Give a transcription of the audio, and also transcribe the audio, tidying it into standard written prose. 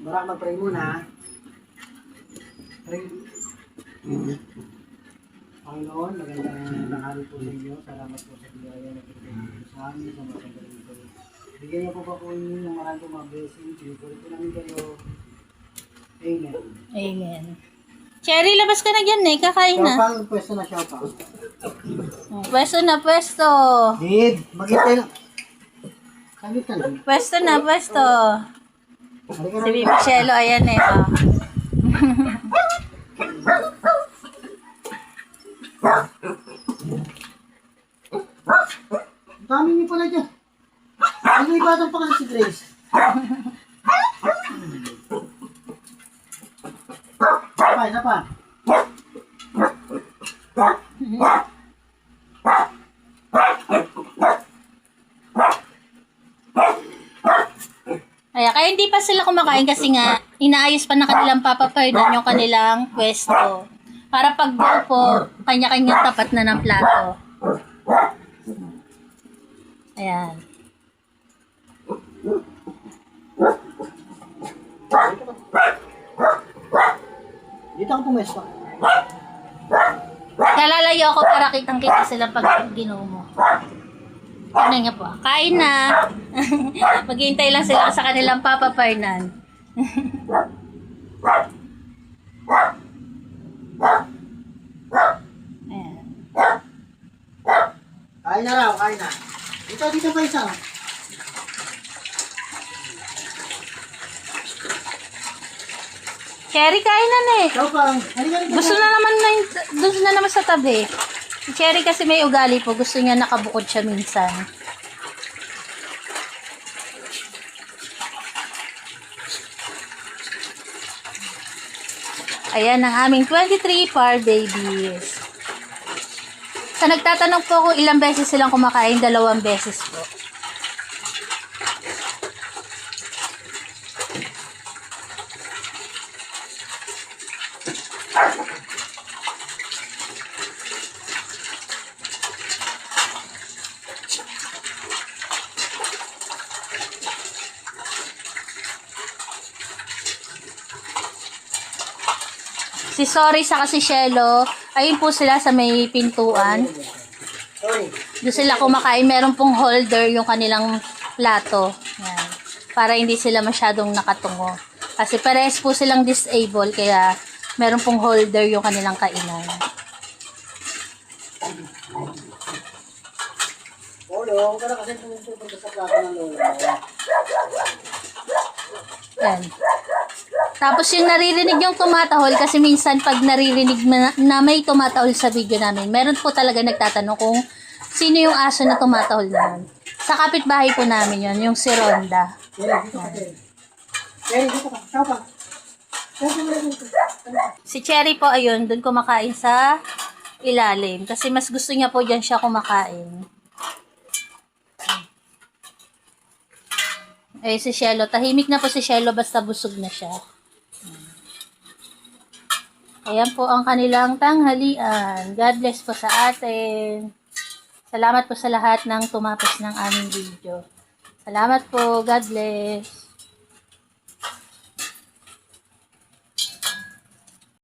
Barak, mag-pray muna. Pray. Panginoon, magandang tanghali po sa inyo. Salamat po sa biyaya na pinagay po sa amin sa mga sandali ito. Bigyan niyo po pa po inyo ng maraming po mga blessing. Pinipuri po namin kayo. Amen. Amen. Cherry, labas ka na dyan eh. Kakain na. Siopang, pwesto na siopang. Pwesto na, pwesto. Did, mag-itay lang. Sabi ka lang. Pwesto na, pwesto. Halika Si na. Bibi Chelo, ayan eh. Oh. Ang dami niyo pala dyan. Ano yung batang pa kasi si Grace? Isa pa. Kaya hindi pa sila kumakain kasi nga, inaayos pa na kanilang Papa Fernan yung kanilang pwesto. Para pag daw po, kanya-kanyang tapat na ng plato. Ayan. Dito ako pumesto. Kalalayo ako para kitang-kita sila pag ginuho mo. Ano nga po? Kain na. Maghihintay lang sila sa kanilang Papa Fernan. Ayan. Kain na raw, kain na. Dito pa isa. Cherry, kain na na eh. Siopang, halika rin. Gusto na naman sa tabi. Si Cherry kasi may ugali po. Gusto niya nakabukod siya minsan. Ayan ang aming 23 par babies. Sa nagtatanong po kung ilang beses silang kumakain, 2 beses po. Si Sorry sa si Shelo, ayun po sila sa may pintuan. Sorry. Doon sila kumakain. Meron pong holder yung kanilang plato. Yan. Para hindi sila masyadong nakatungo. Kasi parehas po silang disabled, kaya meron pong holder yung kanilang kainan. Lolo, huwag ka na kasi pumunta sa plato ng lolo. Yan. Tapos yung naririnig yung tumatahol, kasi minsan pag naririnig na may tumatahol sa video namin, meron po talaga nagtatanong kung sino yung aso na tumatahol naman. Sa kapitbahay po namin yun, yung si Ronda. Cherry, dito ka. Siopang. Si Cherry po, ayun, dun kumakain sa ilalim. Kasi mas gusto niya po dyan siya kumakain. Eh, si Shelo, tahimik na po si Shelo basta busog na siya. Ayan po ang kanilang tanghalian. God bless po sa atin. Salamat po sa lahat ng tumapos ng aming video. Salamat po. God bless.